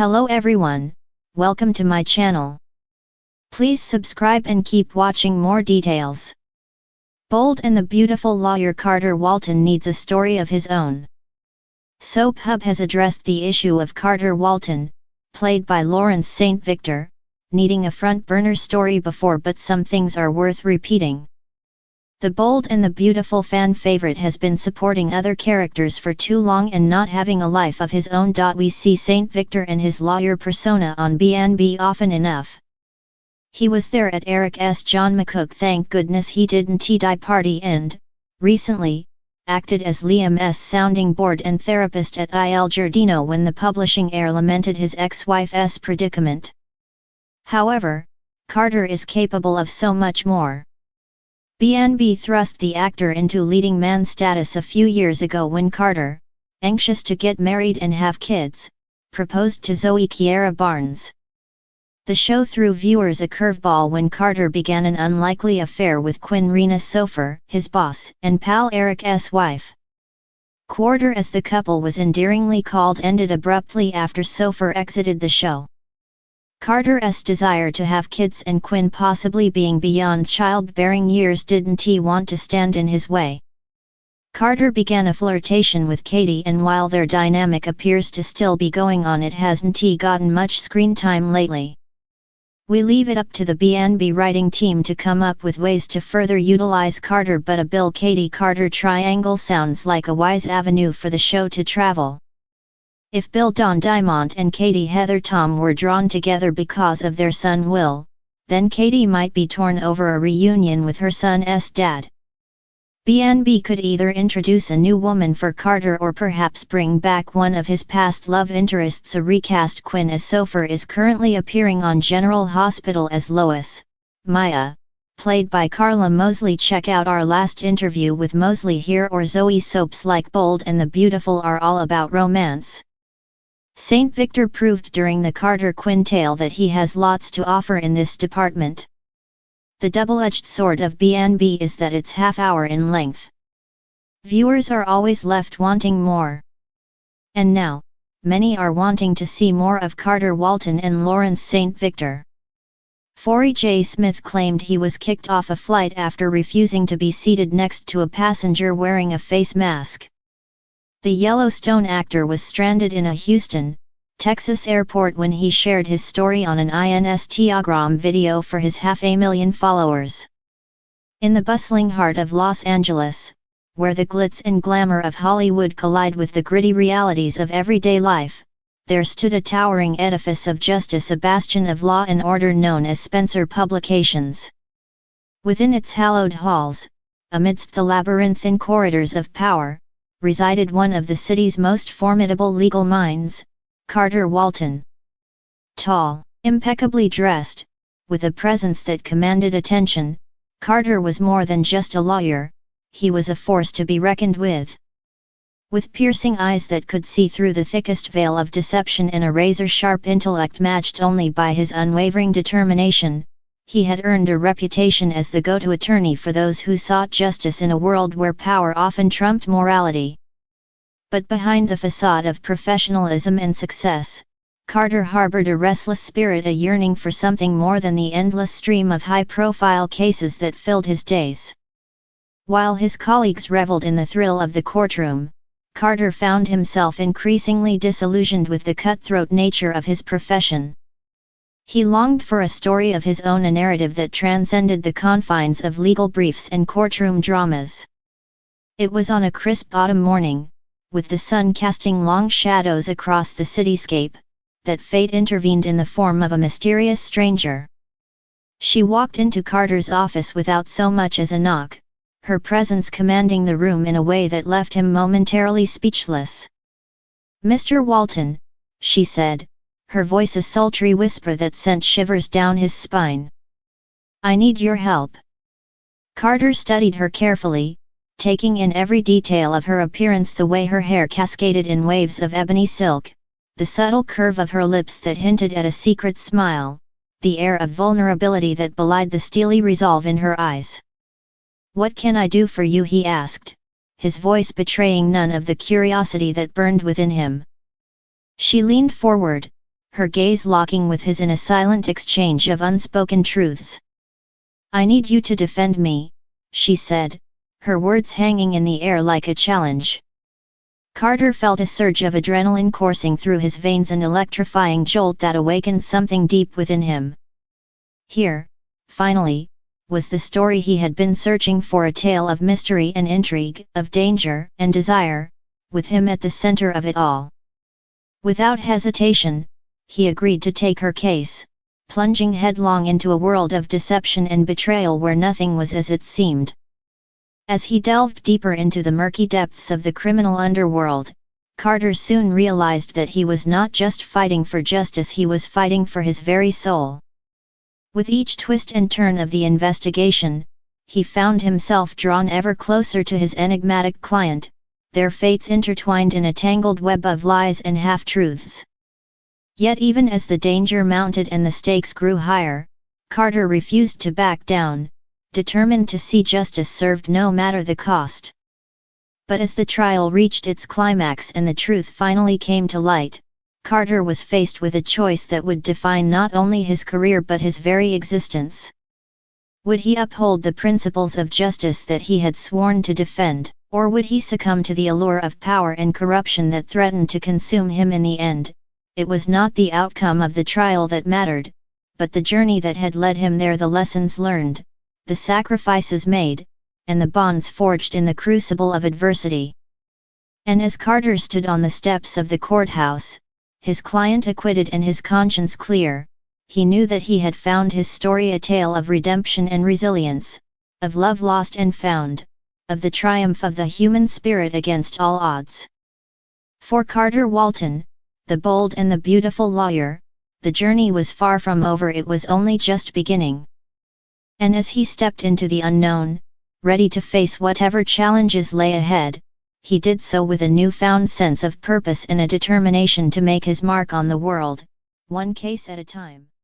Hello everyone, welcome to my channel. Please subscribe and keep watching more details. Bold and the beautiful lawyer Carter Walton needs a story of his own. Soap Hub has addressed the issue of Carter Walton, played by Lawrence St. Victor, needing a front-burner story before, but some things are worth repeating. The bold and the beautiful fan favorite has been supporting other characters for too long and not having a life of his own. We see St. Victor and his lawyer persona on BNB often enough. He was there at Eric's John McCook thank goodness he didn't die party and, recently, acted as Liam's sounding board and therapist at Il Giardino when the publishing heir lamented his ex-wife's predicament. However, Carter is capable of so much more. BNB thrust the actor into leading man status a few years ago when Carter, anxious to get married and have kids, proposed to Zoe Kiera Barnes. The show threw viewers a curveball when Carter began an unlikely affair with Quinn Sofer, his boss and pal Eric's wife. Quarter, as the couple was endearingly called, ended abruptly after Sofer exited the show. Carter's desire to have kids and Quinn possibly being beyond childbearing years didn't want to stand in his way. Carter began a flirtation with Katie, and while their dynamic appears to still be going on, it hasn't gotten much screen time lately. We leave it up to the BNB writing team to come up with ways to further utilize Carter, but a Bill-Katie Carter triangle sounds like a wise avenue for the show to travel. If Bill Don Diamond and Katie Heather Tom were drawn together because of their son Will, then Katie might be torn over a reunion with her son's dad. BNB could either introduce a new woman for Carter or perhaps bring back one of his past love interests. A recast Quinn as Sofer is currently appearing on General Hospital as Lois, Maya, played by Carla Mosley. Check out our last interview with Mosley here, or Zoe. Soaps like Bold and the Beautiful are all about romance. St. Victor proved during the Carter-Quinn tale that he has lots to offer in this department. The double-edged sword of BNB is that it's half-hour in length. Viewers are always left wanting more. And now, many are wanting to see more of Carter Walton and Lawrence St. Victor. Forey J. Smith claimed he was kicked off a flight after refusing to be seated next to a passenger wearing a face mask. The Yellowstone actor was stranded in a Houston, Texas airport when he shared his story on an Instagram video for his 500,000 followers. In the bustling heart of Los Angeles, where the glitz and glamour of Hollywood collide with the gritty realities of everyday life, there stood a towering edifice of justice, a bastion of law and order known as Spencer Publications. Within its hallowed halls, amidst the labyrinthine corridors of power, resided one of the city's most formidable legal minds, Carter Walton. Tall, impeccably dressed, with a presence that commanded attention, Carter was more than just a lawyer, he was a force to be reckoned with. With piercing eyes that could see through the thickest veil of deception and a razor-sharp intellect matched only by his unwavering determination, he had earned a reputation as the go-to attorney for those who sought justice in a world where power often trumped morality. But behind the facade of professionalism and success, Carter harbored a restless spirit, a yearning for something more than the endless stream of high-profile cases that filled his days. While his colleagues reveled in the thrill of the courtroom, Carter found himself increasingly disillusioned with the cutthroat nature of his profession. He longed for a story of his own, a narrative that transcended the confines of legal briefs and courtroom dramas. It was on a crisp autumn morning, with the sun casting long shadows across the cityscape, that fate intervened in the form of a mysterious stranger. She walked into Carter's office without so much as a knock, her presence commanding the room in a way that left him momentarily speechless. "Mr. Walton," she said, her voice a sultry whisper that sent shivers down his spine. "I need your help." Carter studied her carefully, taking in every detail of her appearance, the way her hair cascaded in waves of ebony silk, the subtle curve of her lips that hinted at a secret smile, the air of vulnerability that belied the steely resolve in her eyes. "What can I do for you?" he asked, his voice betraying none of the curiosity that burned within him. She leaned forward, her gaze locking with his in a silent exchange of unspoken truths. "I need you to defend me," she said, her words hanging in the air like a challenge. Carter felt a surge of adrenaline coursing through his veins, an electrifying jolt that awakened something deep within him. Here, finally, was the story he had been searching for, a tale of mystery and intrigue, of danger and desire, with him at the center of it all. Without hesitation, he agreed to take her case, plunging headlong into a world of deception and betrayal where nothing was as it seemed. As he delved deeper into the murky depths of the criminal underworld, Carter soon realized that he was not just fighting for justice, he was fighting for his very soul. With each twist and turn of the investigation, he found himself drawn ever closer to his enigmatic client, their fates intertwined in a tangled web of lies and half-truths. Yet even as the danger mounted and the stakes grew higher, Carter refused to back down, determined to see justice served no matter the cost. But as the trial reached its climax and the truth finally came to light, Carter was faced with a choice that would define not only his career but his very existence. Would he uphold the principles of justice that he had sworn to defend, or would he succumb to the allure of power and corruption that threatened to consume him in the end? It was not the outcome of the trial that mattered, but the journey that had led him there, the lessons learned, the sacrifices made, and the bonds forged in the crucible of adversity. And as Carter stood on the steps of the courthouse, his client acquitted and his conscience clear, he knew that he had found his story a tale of redemption and resilience, of love lost and found, of the triumph of the human spirit against all odds. For Carter Walton, the bold and the beautiful lawyer, the journey was far from over, it was only just beginning. And as he stepped into the unknown, ready to face whatever challenges lay ahead, he did so with a newfound sense of purpose and a determination to make his mark on the world, one case at a time.